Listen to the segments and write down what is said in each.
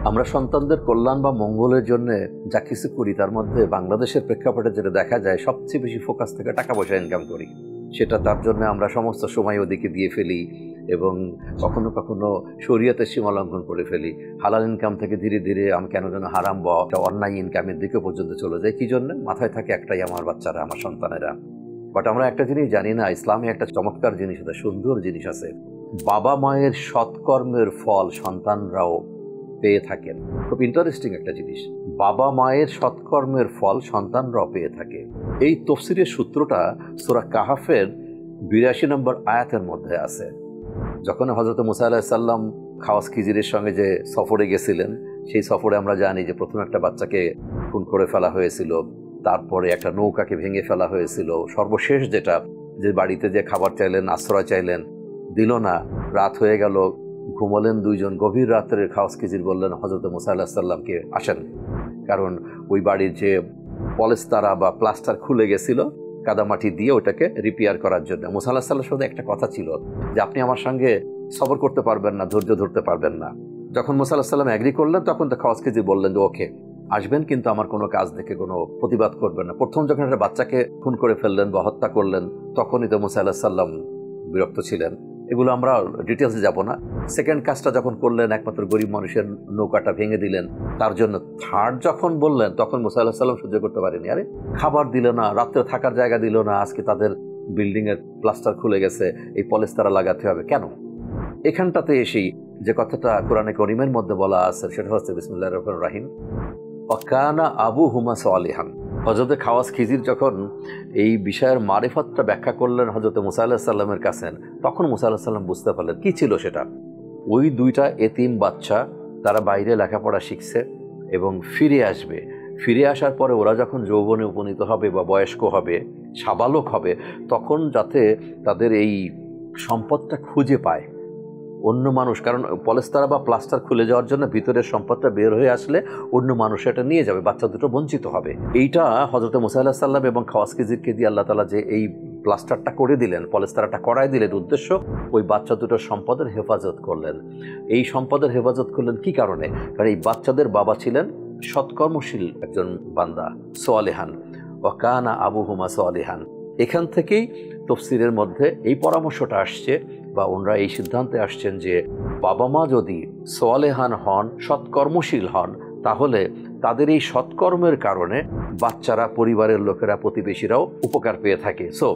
আমরা সন্তানদের কল্যাণ বা মঙ্গলের জন্য যা কিছু করি তার মধ্যে বাংলাদেশের প্রেক্ষাপটে যেটা দেখা যায় সবচেয়ে বেশি ফোকাস থেকে টাকা পয়সা ইনকাম করি। সেটা তার জন্য আমরা সমস্ত সময় ওদিকে দিয়ে ফেলি এবং কখনো কখনো শরীয়তের সীমা লঙ্ঘন করে ফেলি। হালাল ইনকাম থেকে ধীরে ধীরে আমি কেন যেন হারাম বা অন্যায় ইনকামের দিকে পর্যন্ত চলে যায়। কি জন্য? মাথায় থাকে একটাই, আমার বাচ্চারা, আমার সন্তানেরা। বাট আমরা একটা জিনিস জানি না, ইসলামে একটা চমৎকার জিনিস আছে, সুন্দর জিনিস আছে। বাবা মায়ের সৎকর্মের ফল সন্তানরাও পেয়ে থাকেন। খুব ইন্টারেস্টিং একটা জিনিস, বাবা মায়ের সৎকর্মের ফল সন্তানরাও পেয়ে থাকে। এই তাফসীরের সূত্রটা সূরা কাহাফের ৮২ নম্বর আয়াতের মধ্যে আছে। যখন হযরত মুসা আলাইহিস সালাম খাওয়াস খিজিরের সঙ্গে যে সফরে গেছিলেন, সেই সফরে আমরা জানি যে প্রথমে একটা বাচ্চাকে খুন করে ফেলা হয়েছিল, তারপরে একটা নৌকাকে ভেঙে ফেলা হয়েছিল, সর্বশেষ যেটা যে বাড়িতে যে খাবার চাইলেন, আশ্রয় চাইলেন, দিল না, রাত হয়ে গেল, ঘুমালেন দুইজন, গভীর রাত্রে খাওয়াস খিজির বললেন হযরত মুসা আলাইহিস সালামকে আসেন, কারণ ওই বাড়ির যে পলেস্তারা বা প্লাস্টার খুলে গেছিল কাদামাটি দিয়ে ওটাকে রিপেয়ার করার জন্য। মুসা আলাইহিস সালামের সাথে একটা কথা ছিল যে আপনি আমার সঙ্গে সবর করতে পারবেন না, ধৈর্য ধরতে পারবেন না। যখন মুসা আলাইহিস সালাম এগ্রি করলেন তখন তো খাওয়াস খিজির বললেন যে ওকে আসবেন, কিন্তু আমার কোনো কাজ দেখে কোনো প্রতিবাদ করবেন না। প্রথম যখন একটা বাচ্চাকে খুন করে ফেললেন বা হত্যা করলেন তখনই তো মুসা আলাইহিস সালাম বিরক্ত ছিলেন। এগুলো আমরা ডিটেলসে যাব না। সেকেন্ড কাজটা যখন করলেন, একমাত্র গরিব মানুষের নৌকাটা ভেঙে দিলেন, তার জন্য থার্ড যখন বললেন তখন মুসা আলাইহিস সালাম সহ্য করতে পারেনি। আরে খাবার দিল না, রাত্রে থাকার জায়গা দিল না, আজকে তাদের বিল্ডিং এর প্লাস্টার খুলে গেছে, এই পলেস্তারা লাগাতে হবে কেন? এখানটাতে এসেই যে কথাটা কোরআনে কারীমের মধ্যে বলা আছে সেটা হচ্ছে বিসমিল্লাহির রহমানির রহিম, ওয়াকানা আবুহুমা সালিহান। হযরত খাওয়াস খিজির যখন এই বিষয়ের মারিফতটা ব্যাখ্যা করলেন হযরত মুসা আলাইহিস সালামের কাছে, তখন মুসা আলাইহিস সালাম বুঝতে পারলেন কি ছিল সেটা। ওই দুইটা এতিম বাচ্চা, তারা বাইরে লেখাপড়া শিখছে এবং ফিরে আসবে। ফিরে আসার পরে ওরা যখন যৌবনে উপনীত হবে বা বয়স্ক হবে, সাবালক হবে, তখন যাতে তাদের এই সম্পদটা খুঁজে পায় অন্য মানুষ, কারণ পলেস্তারা বা প্লাস্টার খুলে যাওয়ার জন্য ভিতরের সম্পদটা বের হয়ে আসলে অন্য মানুষ এটা নিয়ে যাবে, বাচ্চা দুটো বঞ্চিত হবে। এইটা হযরত মুসা আলাইহিস সালাম এবং খাওয়াস খিজিরকে দিয়ে আল্লাহ তাআলা যে এই প্লাস্টারটা করে দিলেন, পলেস্তারাটা করাই দিলেন, উদ্দেশ্য ওই বাচ্চা দুটোর সম্পদের হেফাজত করলেন। এই সম্পদের হেফাজত করলেন কি কারণে? কারণ এই বাচ্চাদের বাবা ছিলেন সৎকর্মশীল একজন বান্দা, সালেহান, ওয়াকানা আবুহুমা সালিহান। এখান থেকেই তাফসীরের মধ্যে এই পরামর্শটা আসছে বা ওনারা এই সিদ্ধান্তে আসছেন যে বাবা মা যদি সালেহান হন, সৎকর্মশীল হন, তাহলে তাদের এই সৎকর্মের কারণে বাচ্চারা, পরিবারের লোকেরা, প্রতিবেশীরাও উপকার পেয়ে থাকে। সো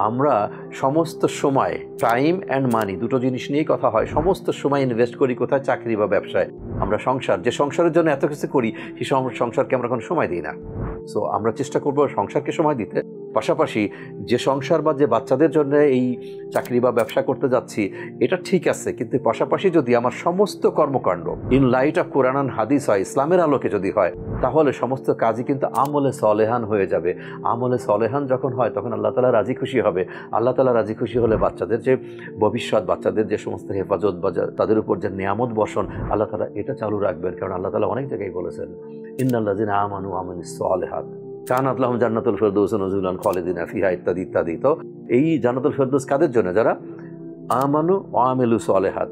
আমরা সমস্ত সময় টাইম অ্যান্ড মানি দুটো জিনিস নিয়েই কথা হয়, সমস্ত সময় ইনভেস্ট করি কোথায়? চাকরি বা ব্যবসায়। আমরা সংসার, যে সংসারের জন্য এত কিছু করি, সেই সংসারকে আমরা কোনো সময় দিই না। সো আমরা চেষ্টা করবো সংসারকে সময় দিতে, পাশাপাশি যে সংসার বা যে বাচ্চাদের জন্য এই চাকরি বা ব্যবসা করতে যাচ্ছি এটা ঠিক আছে, কিন্তু পাশাপাশি যদি আমার সমস্ত কর্মকাণ্ড in light off Quran and হাদিস হয়, ইসলামের আলোকে যদি হয়, তাহলে সমস্ত কাজই কিন্তু আমলে সলেহান হয়ে যাবে। আমলে সলেহান যখন হয় তখন আল্লাহ তাআলা রাজি খুশি হবে। আল্লাহ তাআলা রাজি খুশি হলে বাচ্চাদের যে ভবিষ্যৎ, বাচ্চাদের যে সমস্ত হেফাজত বা তাদের উপর যে নিয়ামত বর্ষণ, আল্লাহ তাআলা এটা চালু রাখবেন। কারণ আল্লাহ তাআলা অনেক জায়গায় বলেছেন ইন্নাল্লাযিনা আমানু ওয়া আমিলুস সালিহাত কানাত লাহুম জান্নাতুল ফিরদাউস নুজুলান খালিদিনা ফিহা ইত্যাদি ইত্যাদি। তো এই জান্নাতুল ফিরদাউস কাদের জন্য? যারা আমানু ওয়া আমিলুস সালিহাত,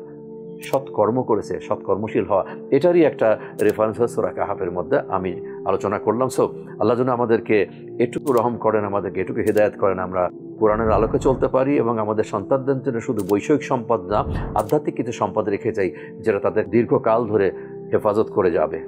সৎকর্ম করেছে, সৎকর্মশীল হওয়া। এটারই একটা রেফারেন্স সূরা কাহাফের মধ্যে আমি আলোচনা করলাম। সো আল্লাহ যেন আমাদেরকে এটুকু রহম করেন, আমাদেরকে এটুকু হিদায়াত করেন, আমরা কোরআনের আলোকে চলতে পারি এবং আমাদের সন্তানদের জন্য শুধু বৈষয়িক সম্পদ না, আধ্যাত্মিক কিছু সম্পদ রেখে যাই যেটা তাদের দীর্ঘকাল ধরে হেফাজত করে যাবে।